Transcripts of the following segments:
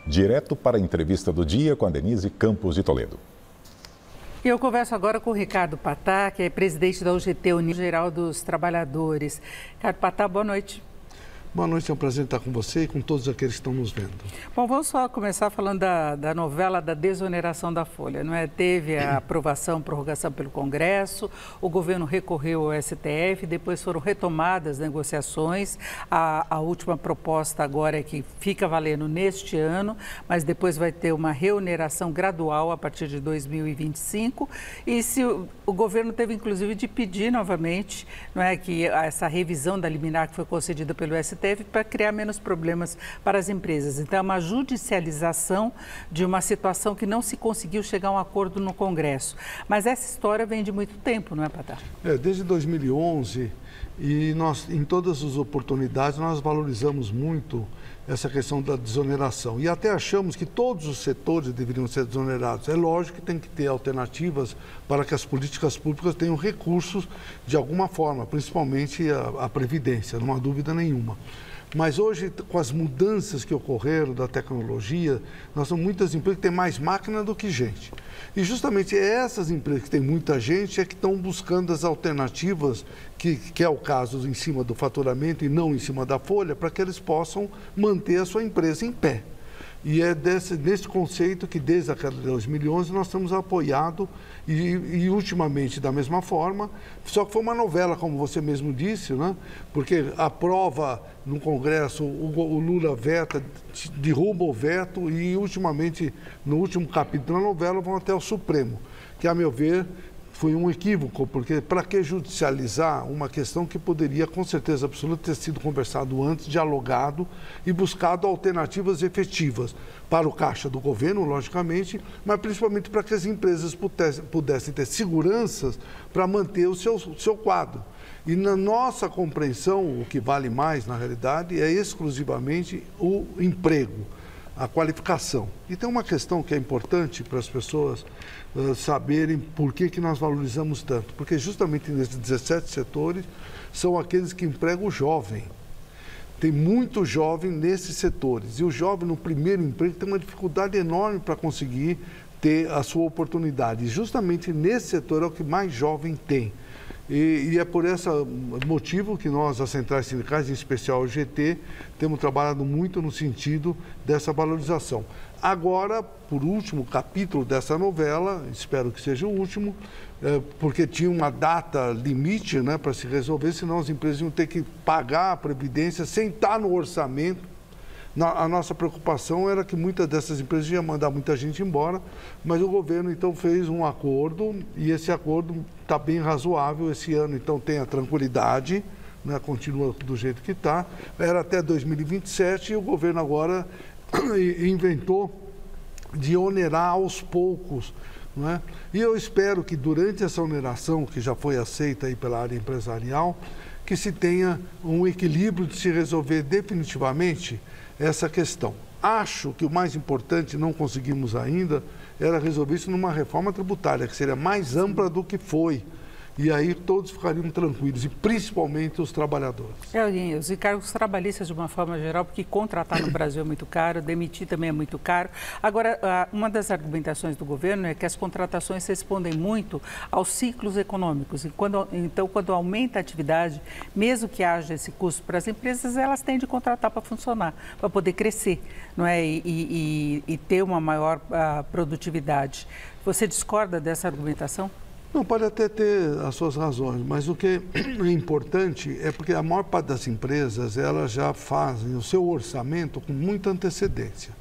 direto para a entrevista do dia com a Denise Campos de Toledo. E eu converso agora com o Ricardo Patá, que é presidente da UGT, União Geral dos Trabalhadores. Ricardo Patá, boa noite. Boa noite, é um prazer estar com você e com todos aqueles que estão nos vendo. Bom, vamos só começar falando da novela da desoneração da folha, não é? Teve a aprovação, prorrogação pelo Congresso, o governo recorreu ao STF, depois foram retomadas as negociações. A última proposta agora é que fica valendo neste ano, mas depois vai ter uma reoneração gradual a partir de 2025. E se o governo teve, inclusive, de pedir novamente, não é, que essa revisão da liminar que foi concedida pelo STF para criar menos problemas para as empresas. Então, é uma judicialização de uma situação que não se conseguiu chegar a um acordo no Congresso. Mas essa história vem de muito tempo, não é, Patá? Desde 2011, e nós, em todas as oportunidades, nós valorizamos muito essa questão da desoneração. E até achamos que todos os setores deveriam ser desonerados. É lógico que tem que ter alternativas para que as políticas públicas tenham recursos de alguma forma, principalmente a Previdência, não há dúvida nenhuma. Mas hoje, com as mudanças que ocorreram da tecnologia, nós temos muitas empresas que têm mais máquina do que gente. E justamente essas empresas que têm muita gente é que estão buscando as alternativas, que é o caso em cima do faturamento e não em cima da folha, para que eles possam manter a sua empresa em pé. E é nesse conceito que, desde aquela de 2011, nós temos apoiado e ultimamente da mesma forma, só que foi uma novela, como você mesmo disse, né? Porque aprova no Congresso, o Lula veta, derruba o veto e, ultimamente, no último capítulo da novela, vão até o Supremo, que, a meu ver, foi um equívoco, porque para que judicializar uma questão que poderia, com certeza absoluta, ter sido conversado antes, dialogado e buscado alternativas efetivas para o caixa do governo, logicamente, mas principalmente para que as empresas pudessem ter seguranças para manter o seu quadro. E na nossa compreensão, o que vale mais, na realidade, é exclusivamente o emprego, a qualificação. E tem uma questão que é importante para as pessoas saberem por que nós valorizamos tanto. Porque justamente nesses 17 setores são aqueles que empregam o jovem. Tem muito jovem nesses setores. E o jovem, no primeiro emprego, tem uma dificuldade enorme para conseguir ter a sua oportunidade. E justamente nesse setor é o que mais jovem tem. E é por esse motivo que nós, as centrais sindicais, em especial o GT, temos trabalhado muito no sentido dessa valorização. Agora, por último capítulo dessa novela, espero que seja o último, porque tinha uma data limite, né, para se resolver, senão as empresas iam ter que pagar a Previdência sem estar no orçamento. A nossa preocupação era que muitas dessas empresas iam mandar muita gente embora, mas o governo então fez um acordo e esse acordo está bem razoável. Esse ano então tem a tranquilidade, né, continua do jeito que está, era até 2027 e o governo agora inventou de onerar aos poucos, não é? E eu espero que durante essa oneração, que já foi aceita aí pela área empresarial, que se tenha um equilíbrio de se resolver definitivamente essa questão. Acho que o mais importante, não conseguimos ainda, era resolver isso numa reforma tributária, que seria mais ampla do que foi. E aí todos ficariam tranquilos, e principalmente os trabalhadores. Os encargos trabalhistas de uma forma geral, porque contratar no Brasil é muito caro, demitir também é muito caro. Agora, uma das argumentações do governo é que as contratações respondem muito aos ciclos econômicos. E então, quando aumenta a atividade, mesmo que haja esse custo para as empresas, elas têm de contratar para funcionar, para poder crescer, não é? E ter uma maior produtividade. Você discorda dessa argumentação? Não, pode até ter as suas razões, mas o que é importante é porque a maior parte das empresas, elas já fazem o seu orçamento com muita antecedência.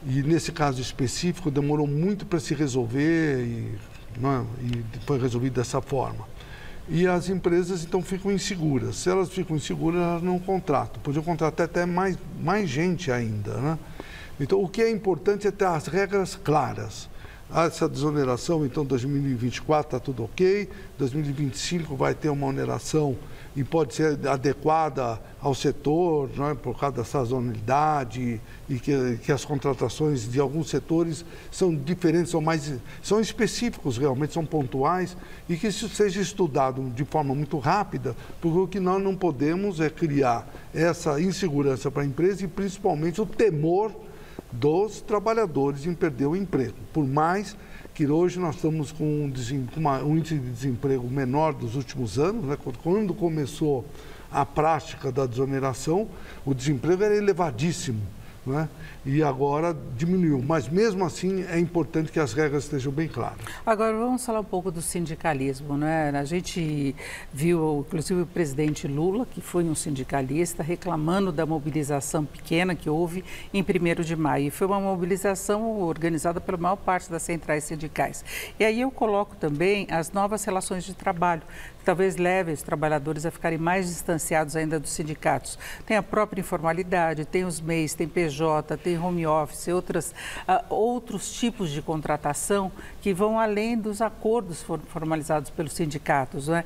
E nesse caso específico, demorou muito para se resolver e foi resolvido dessa forma. E as empresas, então, ficam inseguras. Se elas ficam inseguras, elas não contratam. Podiam contratar até mais gente ainda, né? Então, o que é importante é ter as regras claras. Essa desoneração, então, 2024 está tudo ok, 2025 vai ter uma oneração e pode ser adequada ao setor, não é? Por causa da sazonalidade e que as contratações de alguns setores são diferentes, são específicos realmente, são pontuais e que isso seja estudado de forma muito rápida, porque o que nós não podemos é criar essa insegurança para a empresa e principalmente o temor dos trabalhadores em perder o emprego. Por mais que hoje nós estamos com um índice de desemprego menor dos últimos anos, né? Quando começou a prática da desoneração, o desemprego era elevadíssimo, né? E agora diminuiu, mas mesmo assim é importante que as regras estejam bem claras. Agora vamos falar um pouco do sindicalismo, né? A gente viu, inclusive, o presidente Lula, que foi um sindicalista, reclamando da mobilização pequena que houve em 1º de maio. E foi uma mobilização organizada pela maior parte das centrais sindicais. E aí eu coloco também as novas relações de trabalho, que talvez levem os trabalhadores a ficarem mais distanciados ainda dos sindicatos. Tem a própria informalidade, tem os MEIs, tem PJ, tem home office, outros tipos de contratação que vão além dos acordos formalizados pelos sindicatos, né?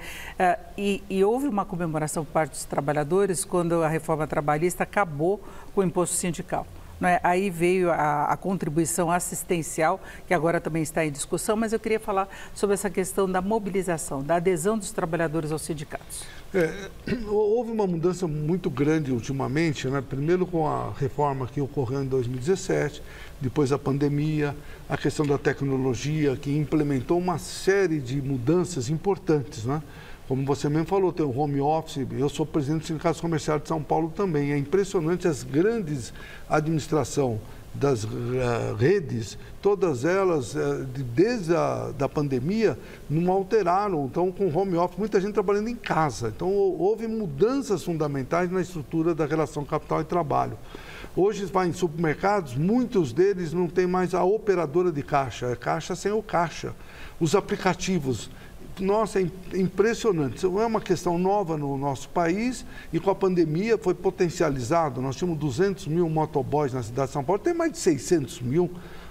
E houve uma comemoração por parte dos trabalhadores quando a reforma trabalhista acabou com o imposto sindical. Né? Aí veio a contribuição assistencial, que agora também está em discussão, mas eu queria falar sobre essa questão da mobilização, da adesão dos trabalhadores aos sindicatos. Houve uma mudança muito grande ultimamente, né? Primeiro com a reforma que ocorreu em 2017, depois a pandemia, a questão da tecnologia, que implementou uma série de mudanças importantes, né? Como você mesmo falou, tem o home office, eu sou presidente do Sindicato Comercial de São Paulo também. É impressionante as grandes administrações das redes, todas elas, desde a pandemia, não alteraram. Então, com home office, muita gente trabalhando em casa. Então, houve mudanças fundamentais na estrutura da relação capital e trabalho. Hoje, vai em supermercados, muitos deles não têm mais a operadora de caixa, é caixa sem o caixa. Os aplicativos. Nossa, é impressionante. Isso é uma questão nova no nosso país e com a pandemia foi potencializado. Nós tínhamos 200 mil motoboys na cidade de São Paulo, tem mais de 600 mil,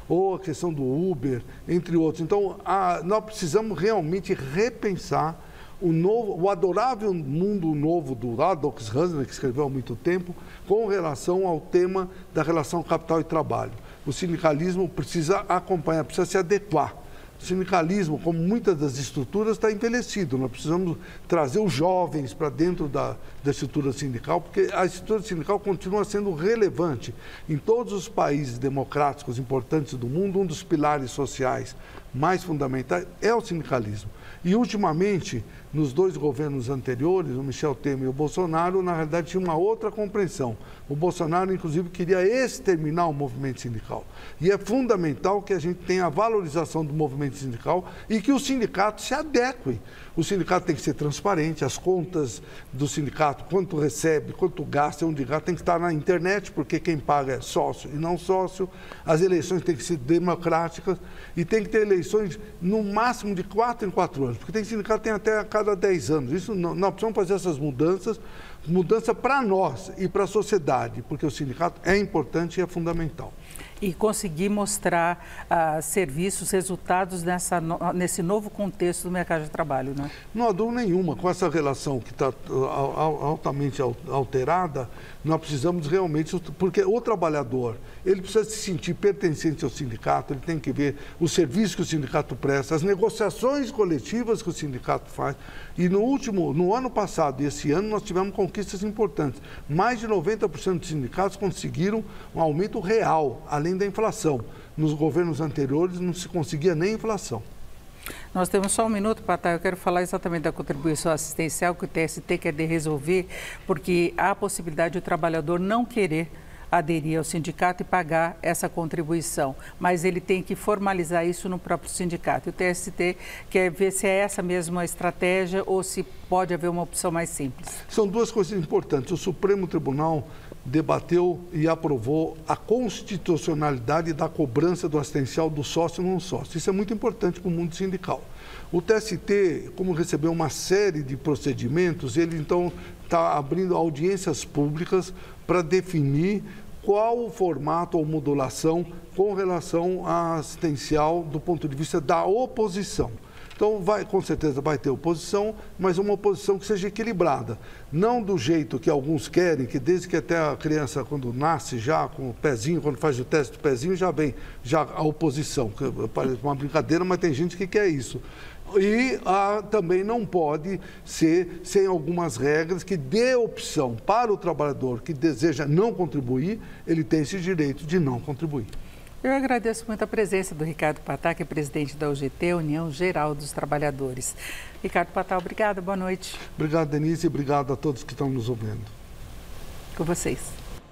ou a questão do Uber, entre outros. Então, nós precisamos realmente repensar o adorável mundo novo do Aldous Huxley, que escreveu há muito tempo, com relação ao tema da relação capital e trabalho. O sindicalismo precisa acompanhar, precisa se adequar. O sindicalismo, como muitas das estruturas, está envelhecido. Nós precisamos trazer os jovens para dentro da estrutura sindical, porque a estrutura sindical continua sendo relevante. Em todos os países democráticos importantes do mundo, um dos pilares sociais mais fundamentais é o sindicalismo. E, ultimamente, nos dois governos anteriores, o Michel Temer e o Bolsonaro, na realidade, tinha uma outra compreensão. O Bolsonaro, inclusive, queria exterminar o movimento sindical. E é fundamental que a gente tenha a valorização do movimento sindical e que o sindicato se adeque. O sindicato tem que ser transparente, as contas do sindicato, quanto recebe, quanto gasta, onde gasta, tem que estar na internet, porque quem paga é sócio e não sócio. As eleições têm que ser democráticas e tem que ter eleições no máximo de 4 em 4 anos, porque tem sindicato que tem até a cada 10 anos. Isso nós precisamos fazer essas mudança para nós e para a sociedade, porque o sindicato é importante e é fundamental. E conseguir mostrar serviços, resultados nesse novo contexto do mercado de trabalho, né? Não há dúvida nenhuma, com essa relação que está altamente alterada, nós precisamos realmente, porque o trabalhador, ele precisa se sentir pertencente ao sindicato, ele tem que ver o serviço que o sindicato presta, as negociações coletivas que o sindicato faz. E no ano passado e esse ano, nós tivemos conquistas importantes. Mais de 90% dos sindicatos conseguiram um aumento real, além da inflação. Nos governos anteriores não se conseguia nem inflação. Nós temos só um minuto, Patá. Eu quero falar exatamente da contribuição assistencial que o TST quer resolver, porque há a possibilidade do trabalhador não querer aderir ao sindicato e pagar essa contribuição, mas ele tem que formalizar isso no próprio sindicato. O TST quer ver se é essa mesma estratégia ou se pode haver uma opção mais simples. São duas coisas importantes. O Supremo Tribunal debateu e aprovou a constitucionalidade da cobrança do assistencial do sócio e não sócio. Isso é muito importante para o mundo sindical. O TST, como recebeu uma série de procedimentos, ele então está abrindo audiências públicas para definir qual o formato ou modulação com relação à assistencial do ponto de vista da oposição. Então, com certeza vai ter oposição, mas uma oposição que seja equilibrada. Não do jeito que alguns querem, que desde que até a criança, quando nasce já com o pezinho, quando faz o teste do pezinho, já vem a oposição. Que parece uma brincadeira, mas tem gente que quer isso. E também não pode ser sem algumas regras que dê opção para o trabalhador que deseja não contribuir, ele tem esse direito de não contribuir. Eu agradeço muito a presença do Ricardo Patá, que é presidente da UGT, União Geral dos Trabalhadores. Ricardo Patá, obrigada, boa noite. Obrigado, Denise, e obrigado a todos que estão nos ouvindo. Com vocês.